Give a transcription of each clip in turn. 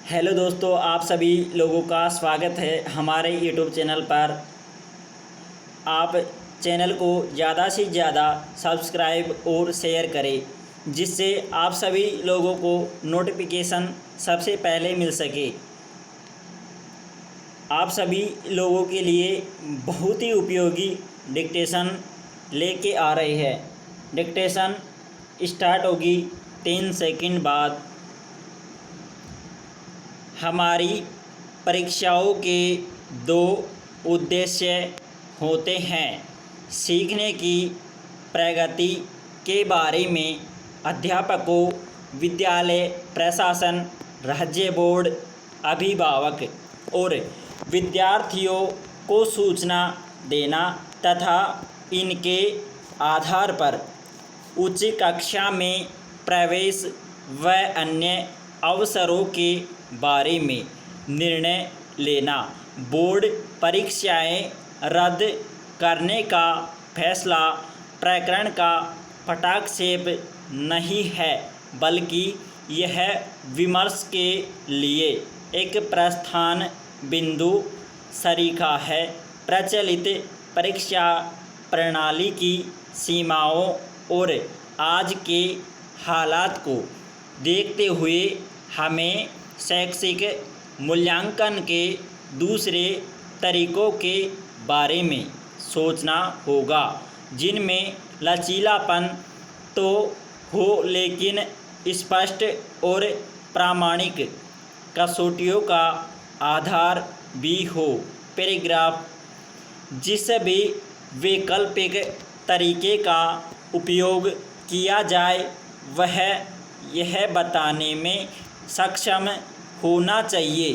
Hello दोस्तों, आप सभी लोगों का स्वागत है हमारे यूट्यूब चैनल पर। आप चैनल को ज़्यादा से ज़्यादा सब्सक्राइब और शेयर करें, जिससे आप सभी लोगों को नोटिफिकेशन सबसे पहले मिल सके। आप सभी लोगों के लिए बहुत ही उपयोगी डिक्टेशन लेके आ रहे हैं। डिक्टेशन स्टार्ट होगी 3 सेकंड बाद। हमारी परीक्षाओं के 2 उद्देश्य होते हैं। सीखने की प्रगति के बारे में अध्यापकों, विद्यालय प्रशासन, राज्य बोर्ड, अभिभावक और विद्यार्थियों को सूचना देना तथा इनके आधार पर उच्च कक्षा में प्रवेश व अन्य अवसरों के बारे में निर्णय लेना। बोर्ड परीक्षाएं रद्द करने का फैसला प्रकरण का हस्तक्षेप नहीं है, बल्कि यह विमर्श के लिए एक प्रस्थान बिंदु सरीखा है। प्रचलित परीक्षा प्रणाली की सीमाओं और आज के हालात को देखते हुए हमें शैक्षिक मूल्यांकन के दूसरे तरीकों के बारे में सोचना होगा, जिनमें लचीलापन तो हो लेकिन स्पष्ट और प्रामाणिक कसौटियों का आधार भी हो। पैराग्राफ। जिस भी वैकल्पिक तरीके का उपयोग किया जाए वह यह बताने में सक्षम होना चाहिए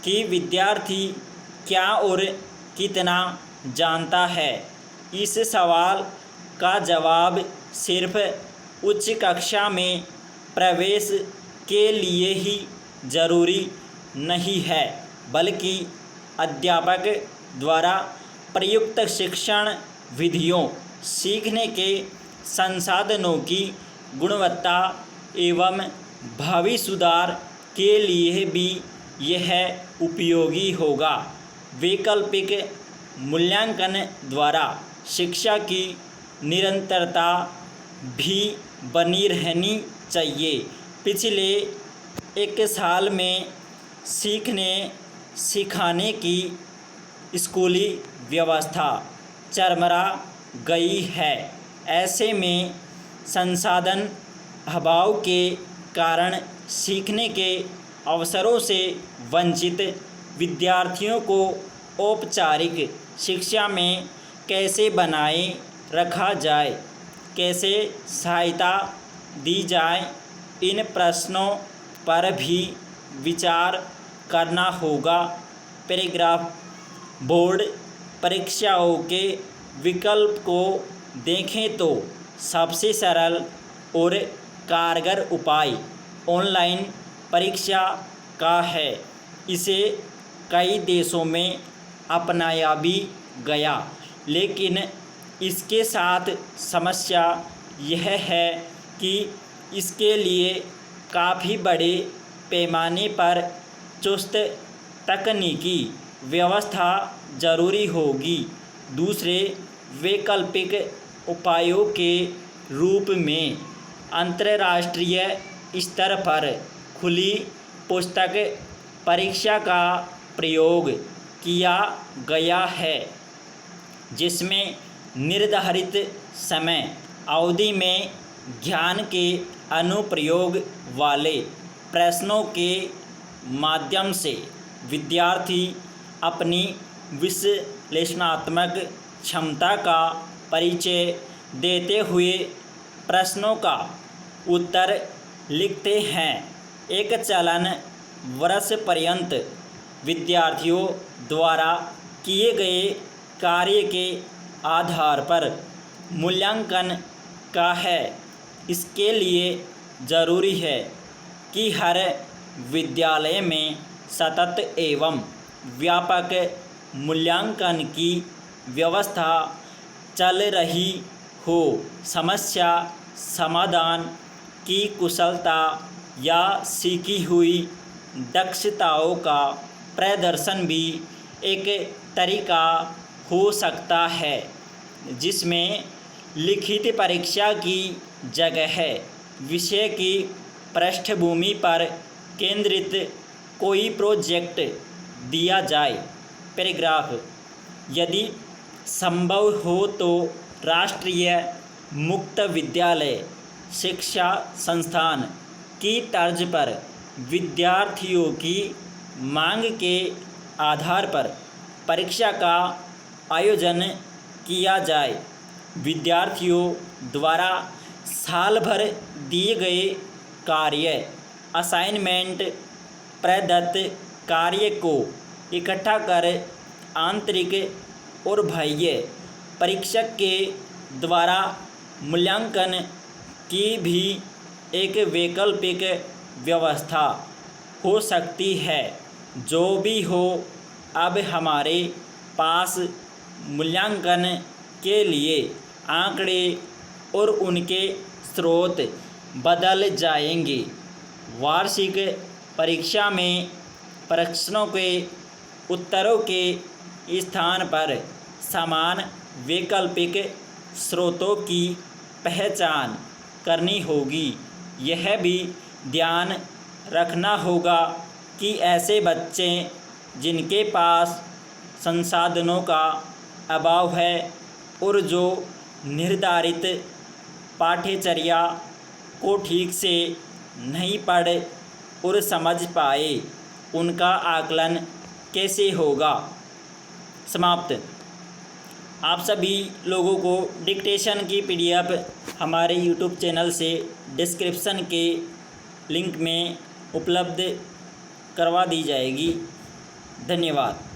कि विद्यार्थी क्या और कितना जानता है। इस सवाल का जवाब सिर्फ उच्च कक्षा में प्रवेश के लिए ही जरूरी नहीं है, बल्कि अध्यापक द्वारा प्रयुक्त शिक्षण विधियों, सीखने के संसाधनों की गुणवत्ता एवं भावी सुधार के लिए भी यह उपयोगी होगा। वैकल्पिक मूल्यांकन द्वारा शिक्षा की निरंतरता भी बनी रहनी चाहिए। पिछले 1 साल में सीखने सिखाने की स्कूली व्यवस्था चरमरा गई है। ऐसे में संसाधन अभाव के कारण सीखने के अवसरों से वंचित विद्यार्थियों को औपचारिक शिक्षा में कैसे बनाए रखा जाए, कैसे सहायता दी जाए, इन प्रश्नों पर भी विचार करना होगा। पैराग्राफ। बोर्ड परीक्षाओं के विकल्प को देखें तो सबसे सरल और कारगर उपाय ऑनलाइन परीक्षा का है। इसे कई देशों में अपनाया भी गया, लेकिन इसके साथ समस्या यह है कि इसके लिए काफ़ी बड़े पैमाने पर चुस्त तकनीकी व्यवस्था जरूरी होगी। दूसरे वैकल्पिक उपायों के रूप में अंतर्राष्ट्रीय स्तर पर खुली पुस्तक परीक्षा का प्रयोग किया गया है, जिसमें निर्धारित समय अवधि में ज्ञान के अनुप्रयोग वाले प्रश्नों के माध्यम से विद्यार्थी अपनी विश्लेषणात्मक क्षमता का परिचय देते हुए प्रश्नों का उत्तर लिखते हैं। एक चलन वर्ष पर्यंत विद्यार्थियों द्वारा किए गए कार्य के आधार पर मूल्यांकन का है। इसके लिए जरूरी है कि हर विद्यालय में सतत एवं व्यापक मूल्यांकन की व्यवस्था चल रही हो। समस्या समाधान की कुशलता या सीखी हुई दक्षताओं का प्रदर्शन भी एक तरीका हो सकता है, जिसमें लिखित परीक्षा की जगह विषय की पृष्ठभूमि पर केंद्रित कोई प्रोजेक्ट दिया जाए। पैराग्राफ, यदि संभव हो तो राष्ट्रीय मुक्त विद्यालय शिक्षा संस्थान की तर्ज पर विद्यार्थियों की मांग के आधार पर परीक्षा का आयोजन किया जाए। विद्यार्थियों द्वारा साल भर दिए गए कार्य, असाइनमेंट, प्रदत्त कार्य को इकट्ठा कर आंतरिक और बाह्य परीक्षक के द्वारा मूल्यांकन की भी एक वैकल्पिक व्यवस्था हो सकती है। जो भी हो, अब हमारे पास मूल्यांकन के लिए आंकड़े और उनके स्रोत बदल जाएंगे। वार्षिक परीक्षा में प्रश्नों के उत्तरों के स्थान पर समान वैकल्पिक स्रोतों की पहचान करनी होगी। यह भी ध्यान रखना होगा कि ऐसे बच्चे जिनके पास संसाधनों का अभाव है और जो निर्धारित पाठ्यचर्या को ठीक से नहीं पढ़ और समझ पाए, उनका आकलन कैसे होगा। समाप्त। आप सभी लोगों को डिक्टेशन की PDF हमारे YouTube चैनल से डिस्क्रिप्शन के लिंक में उपलब्ध करवा दी जाएगी। धन्यवाद।